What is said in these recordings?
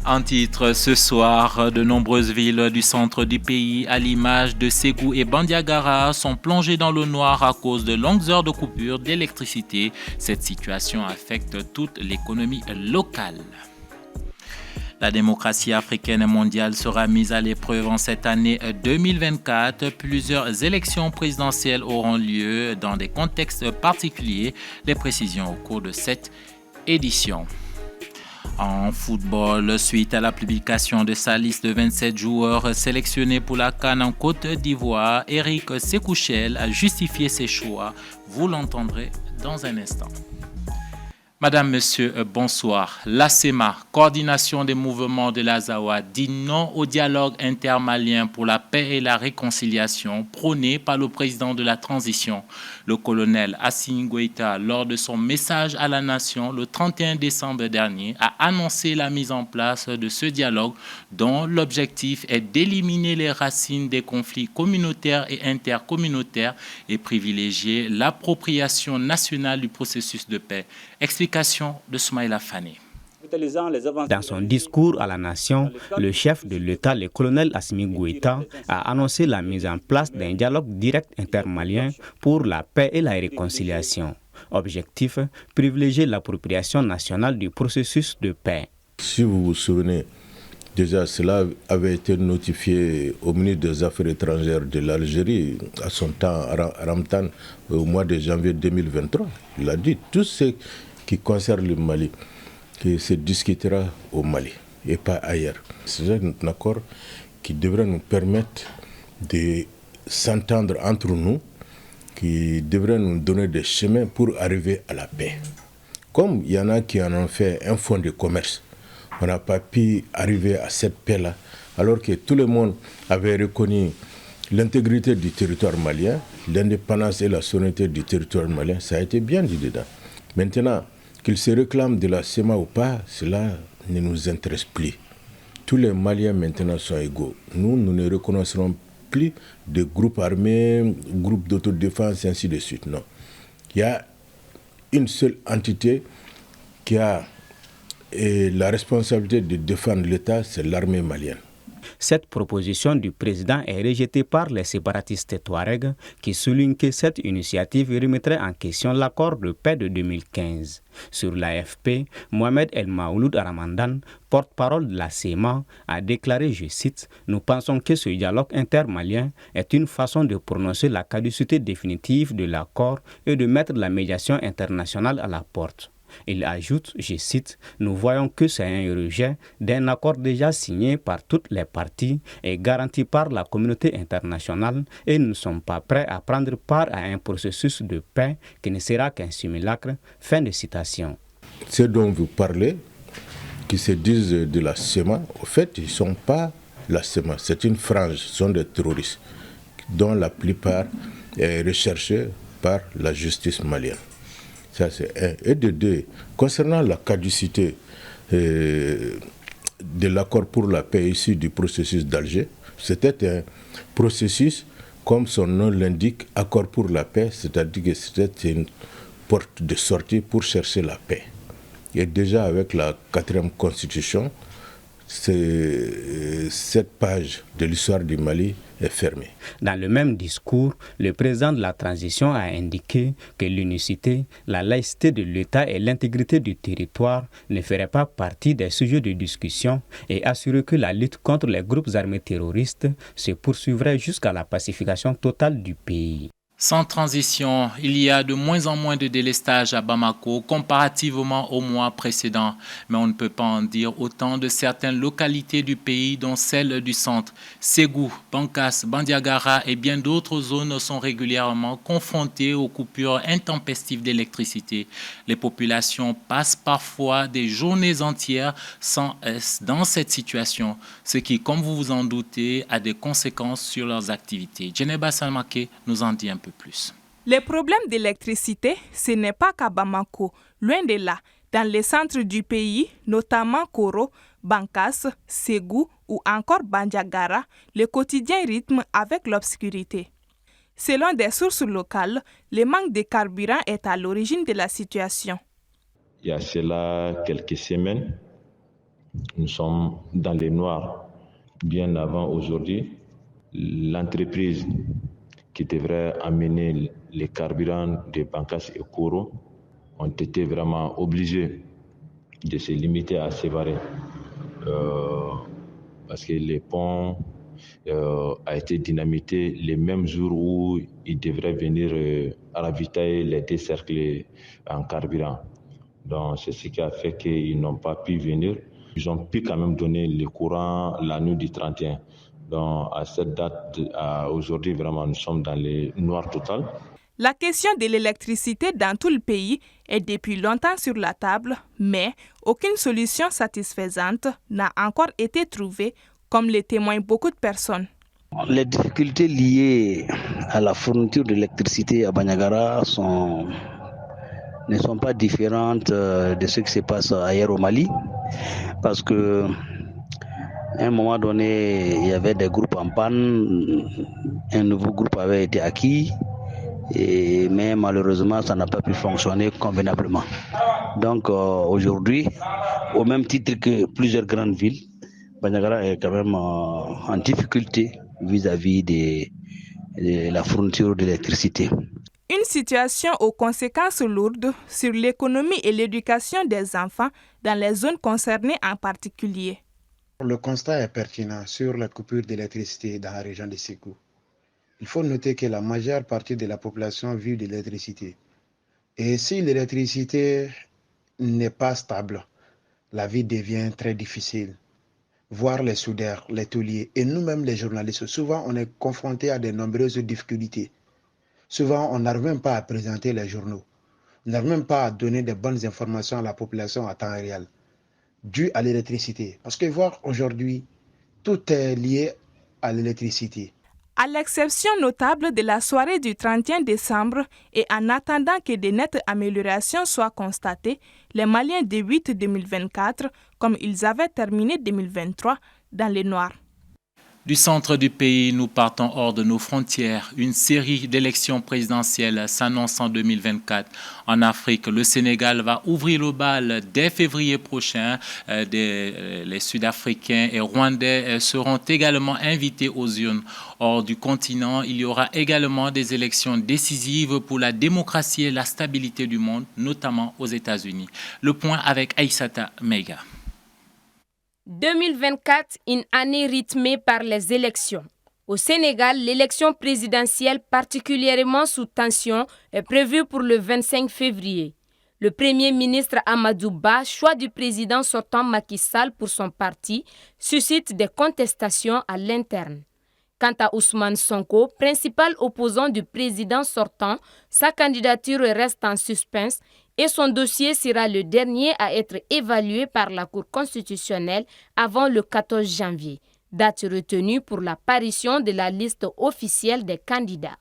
En titre, ce soir, de nombreuses villes du centre du pays, à l'image de Ségou et Bandiagara, sont plongées dans le noir à cause de longues heures de coupure d'électricité. Cette situation affecte toute l'économie locale. La démocratie africaine et mondiale sera mise à l'épreuve en cette année 2024. Plusieurs élections présidentielles auront lieu dans des contextes particuliers. Les précisions au cours de cette édition. En football, suite à la publication de sa liste de 27 joueurs sélectionnés pour la CAN en Côte d'Ivoire, Eric Sekouchel a justifié ses choix. Vous l'entendrez dans un instant. Madame, Monsieur, bonsoir. L'ACEMA, coordination des mouvements de l'Azawa, dit non au dialogue intermalien pour la paix et la réconciliation prôné par le président de la transition, le colonel Assimi Goïta, lors de son message à la nation le 31 décembre dernier, a annoncé la mise en place de ce dialogue dont l'objectif est d'éliminer les racines des conflits communautaires et intercommunautaires et privilégier l'appropriation nationale du processus de paix. Explication de Soumaïla Fane. Dans son discours à la nation, le chef de l'État, le colonel Assimi Goïta, a annoncé la mise en place d'un dialogue direct intermalien pour la paix et la réconciliation. Objectif, privilégier l'appropriation nationale du processus de paix. Si vous vous souvenez, déjà cela avait été notifié au ministre des Affaires étrangères de l'Algérie à son temps, à Ramtan, au mois de janvier 2023. Il a dit tout ce qui concerne le Mali, que se discutera au Mali et pas ailleurs. C'est un accord qui devrait nous permettre de s'entendre entre nous, qui devrait nous donner des chemins pour arriver à la paix. Comme il y en a qui en ont fait un fonds de commerce, on n'a pas pu arriver à cette paix-là, alors que tout le monde avait reconnu l'intégrité du territoire malien, l'indépendance et la souveraineté du territoire malien, ça a été bien dit dedans. Maintenant, qu'ils se réclament de la CEMA ou pas, cela ne nous intéresse plus. Tous les Maliens maintenant sont égaux. Nous ne reconnaîtrons plus de groupes armés, groupes d'autodéfense, ainsi de suite. Non. Il y a une seule entité qui a la responsabilité de défendre l'État, c'est l'armée malienne. Cette proposition du président est rejetée par les séparatistes Touaregs qui soulignent que cette initiative remettrait en question l'accord de paix de 2015. Sur l'AFP, Mohamed El Maouloud Ramadan, porte-parole de la CEMA, a déclaré, je cite, « Nous pensons que ce dialogue intermalien est une façon de prononcer la caducité définitive de l'accord et de mettre la médiation internationale à la porte. » Il ajoute, je cite, « Nous voyons que c'est un rejet d'un accord déjà signé par toutes les parties et garanti par la communauté internationale et nous ne sommes pas prêts à prendre part à un processus de paix qui ne sera qu'un simulacre. » Fin de citation. Ceux dont vous parlez, qui se disent de la CEMA, au fait, ils ne sont pas la CEMA, c'est une frange, ce sont des terroristes dont la plupart est recherchée par la justice malienne. Ça, c'est un. Et de deux, concernant la caducité de l'accord pour la paix issu du processus d'Alger, c'était un processus, comme son nom l'indique, accord pour la paix, c'est-à-dire que c'était une porte de sortie pour chercher la paix. Et déjà avec la 4e constitution, cette page de l'histoire du Mali est fermée. Dans le même discours, le président de la transition a indiqué que l'unicité, la laïcité de l'État et l'intégrité du territoire ne feraient pas partie des sujets de discussion et assuré que la lutte contre les groupes armés terroristes se poursuivrait jusqu'à la pacification totale du pays. Sans transition, il y a de moins en moins de délestage à Bamako comparativement au mois précédent. Mais on ne peut pas en dire autant de certaines localités du pays, dont celle du centre. Ségou, Bankas, Bandiagara et bien d'autres zones sont régulièrement confrontées aux coupures intempestives d'électricité. Les populations passent parfois des journées entières dans cette situation, ce qui, comme vous vous en doutez, a des conséquences sur leurs activités. Djeneba Salmake nous en dit un peu plus. Les problèmes d'électricité, ce n'est pas qu'à Bamako, loin de là. Dans les centres du pays, notamment Koro, Bankas, Ségou ou encore Bandiagara, le quotidien rythme avec l'obscurité. Selon des sources locales, le manque de carburant est à l'origine de la situation. Il y a cela quelques semaines, nous sommes dans les noirs bien avant aujourd'hui. L'entreprise qui devrait amener les carburants de Bankas et Koro ont été vraiment obligés de se limiter à séparer parce que les ponts a été dynamité les mêmes jours où ils devraient venir ravitailler les deux cercles en carburant. Donc c'est ce qui a fait qu'ils n'ont pas pu venir. Ils ont pu quand même donner le courant la nuit du 31. Donc à cette date, aujourd'hui vraiment nous sommes dans les noirs total. La question de l'électricité dans tout le pays est depuis longtemps sur la table, mais aucune solution satisfaisante n'a encore été trouvée, comme le témoignent beaucoup de personnes. Les difficultés liées à la fourniture d'électricité à Bandiagara ne sont pas différentes de ce qui se passe ailleurs au Mali, parce que à un moment donné, il y avait des groupes en panne, un nouveau groupe avait été acquis, mais malheureusement, ça n'a pas pu fonctionner convenablement. Donc aujourd'hui, au même titre que plusieurs grandes villes, Bandiagara est quand même en difficulté vis-à-vis de la fourniture d'électricité. Une situation aux conséquences lourdes sur l'économie et l'éducation des enfants dans les zones concernées en particulier. Le constat est pertinent sur la coupure d'électricité dans la région de Ségou. Il faut noter que la majeure partie de la population vit de l'électricité. Et si l'électricité n'est pas stable, la vie devient très difficile. Voir les soudeurs, les tauliers et nous-mêmes les journalistes, souvent on est confrontés à de nombreuses difficultés. Souvent on n'arrive même pas à présenter les journaux. On n'arrive même pas à donner de bonnes informations à la population à temps réel, dû à l'électricité. Parce que voir aujourd'hui, tout est lié à l'électricité. À l'exception notable de la soirée du 31 décembre et en attendant que de nettes améliorations soient constatées, les Maliens débutent 2024 comme ils avaient terminé 2023 dans les noirs. Du centre du pays, nous partons hors de nos frontières. Une série d'élections présidentielles s'annonce en 2024. En Afrique, le Sénégal va ouvrir le bal dès février prochain. Les Sud-Africains et Rwandais seront également invités aux urnes. Hors du continent, il y aura également des élections décisives pour la démocratie et la stabilité du monde, notamment aux États-Unis. Le point avec Aïssata Meiga. 2024, une année rythmée par les élections. Au Sénégal, l'élection présidentielle particulièrement sous tension est prévue pour le 25 février. Le Premier ministre Amadou Ba, choix du président sortant Macky Sall pour son parti, suscite des contestations à l'interne. Quant à Ousmane Sonko, principal opposant du président sortant, sa candidature reste en suspens et son dossier sera le dernier à être évalué par la Cour constitutionnelle avant le 14 janvier, date retenue pour l'apparition de la liste officielle des candidats.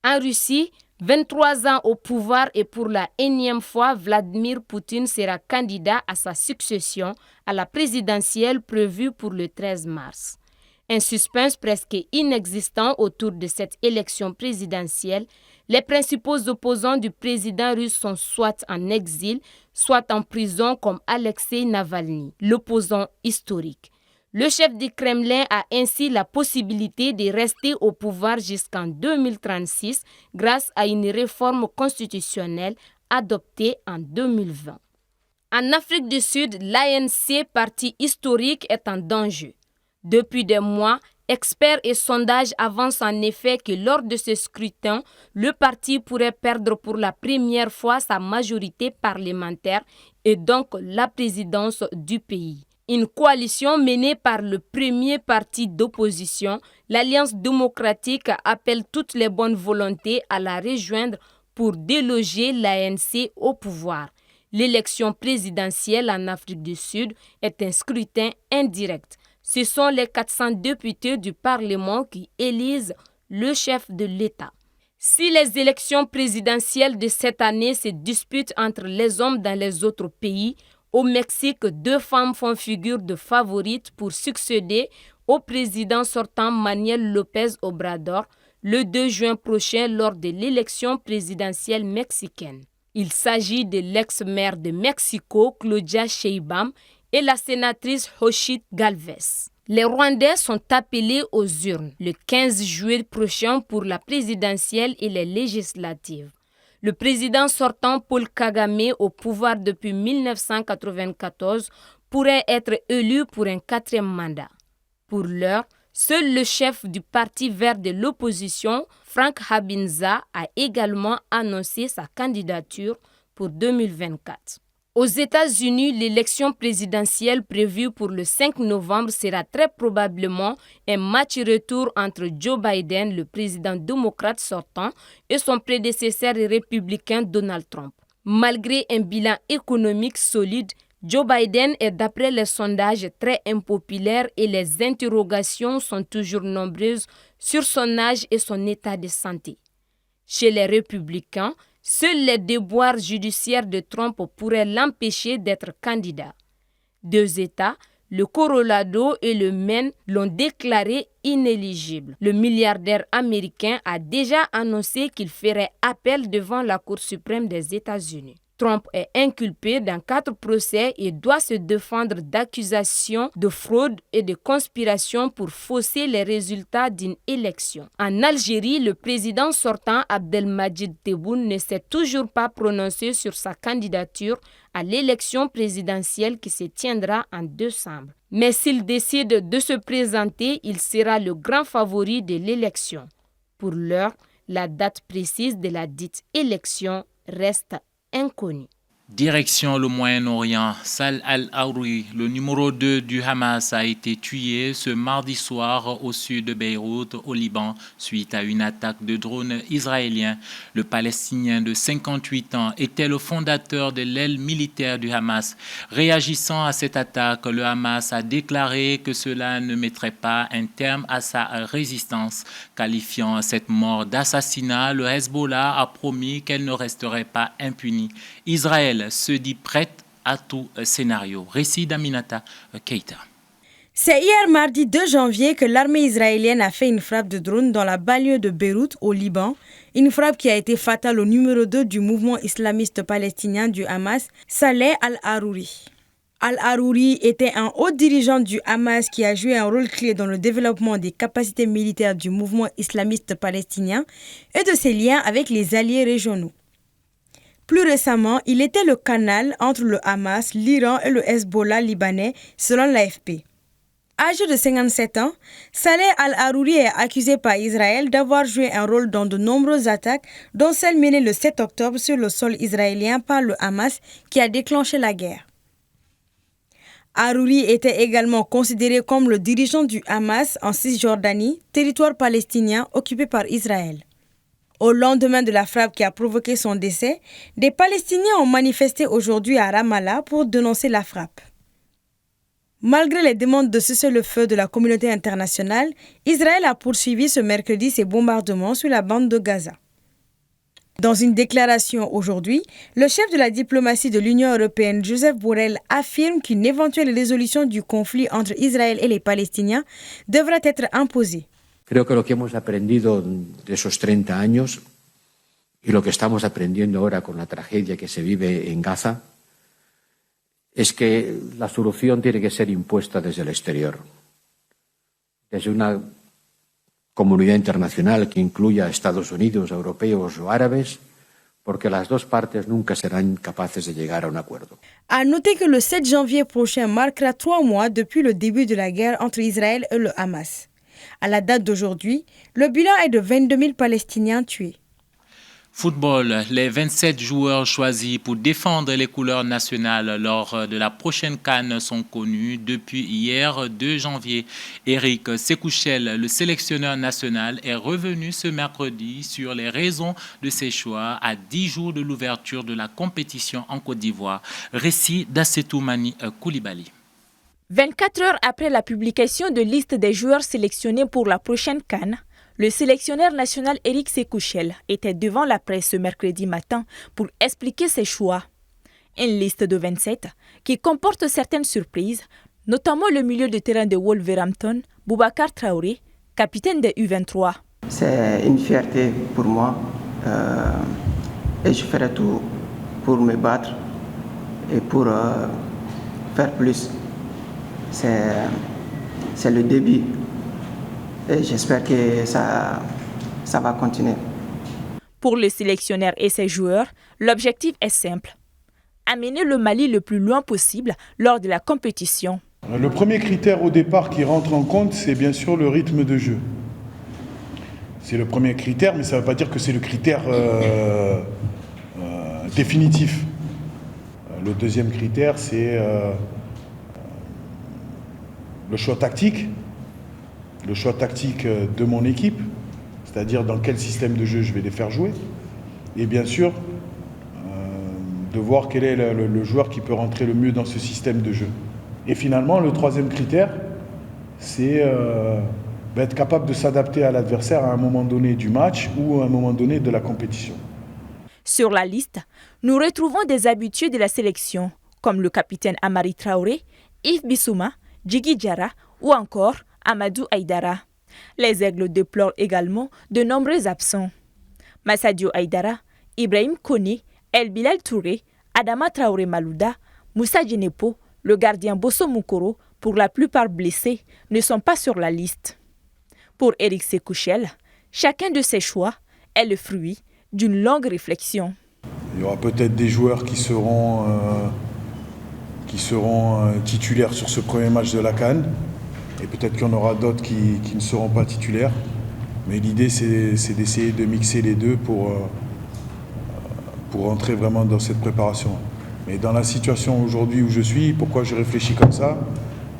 En Russie, 23 ans au pouvoir et pour la énième fois, Vladimir Poutine sera candidat à sa succession à la présidentielle prévue pour le 13 mars. Un suspense presque inexistant autour de cette élection présidentielle, les principaux opposants du président russe sont soit en exil, soit en prison comme Alexei Navalny, l'opposant historique. Le chef du Kremlin a ainsi la possibilité de rester au pouvoir jusqu'en 2036 grâce à une réforme constitutionnelle adoptée en 2020. En Afrique du Sud, l'ANC, parti historique, est en danger. Depuis des mois, experts et sondages avancent en effet que lors de ce scrutin, le parti pourrait perdre pour la première fois sa majorité parlementaire et donc la présidence du pays. Une coalition menée par le premier parti d'opposition, l'Alliance démocratique, appelle toutes les bonnes volontés à la rejoindre pour déloger l'ANC au pouvoir. L'élection présidentielle en Afrique du Sud est un scrutin indirect. Ce sont les 400 députés du Parlement qui élisent le chef de l'État. Si les élections présidentielles de cette année se disputent entre les hommes dans les autres pays, au Mexique, 2 femmes font figure de favorites pour succéder au président sortant Manuel López Obrador le 2 juin prochain lors de l'élection présidentielle mexicaine. Il s'agit de l'ex-maire de Mexico, Claudia Sheinbaum, et la sénatrice Hoshit Galvez. Les Rwandais sont appelés aux urnes le 15 juillet prochain pour la présidentielle et les législatives. Le président sortant Paul Kagame, au pouvoir depuis 1994, pourrait être élu pour un 4e mandat. Pour l'heure, seul le chef du Parti vert de l'opposition, Frank Habinza, a également annoncé sa candidature pour 2024. Aux États-Unis, l'élection présidentielle prévue pour le 5 novembre sera très probablement un match retour entre Joe Biden, le président démocrate sortant, et son prédécesseur républicain Donald Trump. Malgré un bilan économique solide, Joe Biden est d'après les sondages très impopulaire et les interrogations sont toujours nombreuses sur son âge et son état de santé. Chez les républicains, seuls les déboires judiciaires de Trump pourraient l'empêcher d'être candidat. 2 États, le Colorado et le Maine, l'ont déclaré inéligible. Le milliardaire américain a déjà annoncé qu'il ferait appel devant la Cour suprême des États-Unis. Trump est inculpé dans 4 procès et doit se défendre d'accusations de fraude et de conspiration pour fausser les résultats d'une élection. En Algérie, le président sortant Abdelmadjid Tebboune ne s'est toujours pas prononcé sur sa candidature à l'élection présidentielle qui se tiendra en décembre. Mais s'il décide de se présenter, il sera le grand favori de l'élection. Pour l'heure, la date précise de la dite élection reste inconnu. Direction le Moyen-Orient, Salah al-Aruri, le numéro 2 du Hamas, a été tué ce mardi soir au sud de Beyrouth, au Liban, suite à une attaque de drones israéliens. Le Palestinien de 58 ans était le fondateur de l'aile militaire du Hamas. Réagissant à cette attaque, le Hamas a déclaré que cela ne mettrait pas un terme à sa résistance. Qualifiant cette mort d'assassinat, le Hezbollah a promis qu'elle ne resterait pas impunie. Israël se dit prête à tout scénario. Récit d'Aminata Keita. C'est hier mardi 2 janvier que l'armée israélienne a fait une frappe de drone dans la banlieue de Beyrouth au Liban, une frappe qui a été fatale au numéro 2 du mouvement islamiste palestinien du Hamas, Salah al-Aruri. Al-Aruri était un haut dirigeant du Hamas qui a joué un rôle clé dans le développement des capacités militaires du mouvement islamiste palestinien et de ses liens avec les alliés régionaux. Plus récemment, il était le canal entre le Hamas, l'Iran et le Hezbollah libanais, selon l'AFP. Âgé de 57 ans, Salah al-Aruri est accusé par Israël d'avoir joué un rôle dans de nombreuses attaques, dont celle menée le 7 octobre sur le sol israélien par le Hamas qui a déclenché la guerre. Aruri était également considéré comme le dirigeant du Hamas en Cisjordanie, territoire palestinien occupé par Israël. Au lendemain de la frappe qui a provoqué son décès, des Palestiniens ont manifesté aujourd'hui à Ramallah pour dénoncer la frappe. Malgré les demandes de cessez-le-feu de la communauté internationale, Israël a poursuivi ce mercredi ses bombardements sur la bande de Gaza. Dans une déclaration aujourd'hui, le chef de la diplomatie de l'Union européenne, Joseph Borrell, affirme qu'une éventuelle résolution du conflit entre Israël et les Palestiniens devrait être imposée. Creo que lo que hemos aprendido de esos 30 años y lo que estamos aprendiendo ahora con la tragedia que se vive en Gaza es que la solución tiene que ser impuesta desde el exterior, desde una comunidad internacional que incluya a Estados Unidos, europeos o árabes, porque las dos partes nunca serán capaces de llegar a un acuerdo. À noter que le 7 janvier prochain marquera 3 mois depuis le début de la guerre entre Israël et le Hamas. À la date d'aujourd'hui, le bilan est de 22 000 Palestiniens tués. Football, les 27 joueurs choisis pour défendre les couleurs nationales lors de la prochaine CAN sont connus depuis hier 2 janvier. Eric Sekouchel, le sélectionneur national, est revenu ce mercredi sur les raisons de ses choix à 10 jours de l'ouverture de la compétition en Côte d'Ivoire. Récit d'Assetoumani Koulibaly. 24 heures après la publication de liste des joueurs sélectionnés pour la prochaine CAN, le sélectionneur national Eric Sekouchel était devant la presse ce mercredi matin pour expliquer ses choix. Une liste de 27 qui comporte certaines surprises, notamment le milieu de terrain de Wolverhampton, Boubacar Traoré, capitaine des U23. C'est une fierté pour moi et je ferai tout pour me battre et pour faire plus c'est le début. Et j'espère que ça va continuer. Pour le sélectionneur et ses joueurs, l'objectif est simple. Amener le Mali le plus loin possible lors de la compétition. Le premier critère au départ qui rentre en compte, c'est bien sûr le rythme de jeu. C'est le premier critère, mais ça ne veut pas dire que c'est le critère définitif. Le deuxième critère, c'est le choix tactique. Le choix tactique de mon équipe, c'est-à-dire dans quel système de jeu je vais les faire jouer. Et bien sûr, de voir quel est le joueur qui peut rentrer le mieux dans ce système de jeu. Et finalement, le troisième critère, c'est être capable de s'adapter à l'adversaire à un moment donné du match ou à un moment donné de la compétition. Sur la liste, nous retrouvons des habitués de la sélection, comme le capitaine Amari Traoré, Yves Bissouma, Djigui Diarra ou encore Amadou Aïdara. Les Aigles déplorent également de nombreux absents. Massadio Aïdara, Ibrahim Koné, El Bilal Touré, Adama Traoré Malouda, Moussa Djenepo, le gardien Bosso Moukoro, pour la plupart blessés, ne sont pas sur la liste. Pour Éric Sekouchel, chacun de ces choix est le fruit d'une longue réflexion. Il y aura peut-être des joueurs qui seront titulaires sur ce premier match de la CAN, et peut-être qu'il y en aura d'autres qui ne seront pas titulaires. Mais l'idée, c'est d'essayer de mixer les deux pour entrer vraiment dans cette préparation. Mais dans la situation aujourd'hui où je suis, pourquoi je réfléchis comme ça,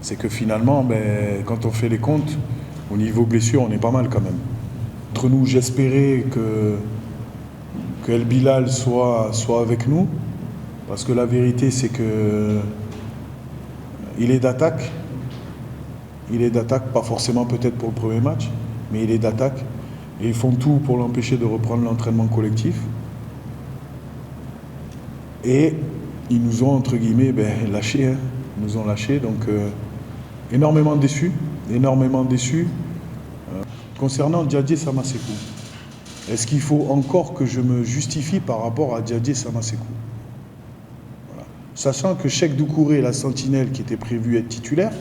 c'est que finalement, quand on fait les comptes, au niveau blessure, on est pas mal quand même. Entre nous, j'espérais que El Bilal soit avec nous, parce que la vérité, c'est que il est d'attaque. Il est d'attaque, pas forcément peut-être pour le premier match, mais il est d'attaque. Et ils font tout pour l'empêcher de reprendre l'entraînement collectif. Et ils nous ont, entre guillemets, lâchés. Hein. Ils nous ont lâchés, donc énormément déçus. Concernant Diadie Samasekou, est-ce qu'il faut encore que je me justifie par rapport à Diadie Samasekou? Voilà. Sachant que Cheikh Doucouré, la sentinelle qui était prévue être titulaire,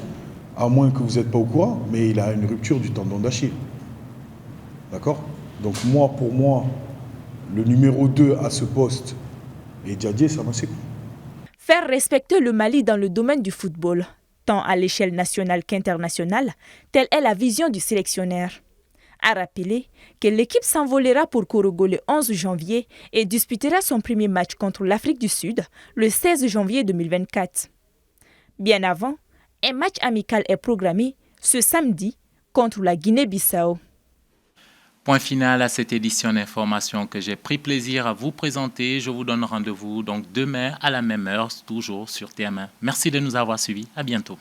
à moins que vous n'êtes pas au courant, mais il a une rupture du tendon d'Achille. D'accord? Donc pour moi, le numéro 2 à ce poste est Diadie Samasekou. Faire respecter le Mali dans le domaine du football, tant à l'échelle nationale qu'internationale, telle est la vision du sélectionneur. A rappelé que l'équipe s'envolera pour Korogo le 11 janvier et disputera son premier match contre l'Afrique du Sud le 16 janvier 2024. Bien avant, un match amical est programmé ce samedi contre la Guinée-Bissau. Point final à cette édition d'information que j'ai pris plaisir à vous présenter. Je vous donne rendez-vous donc demain à la même heure, toujours sur TM1. Merci de nous avoir suivis. À bientôt.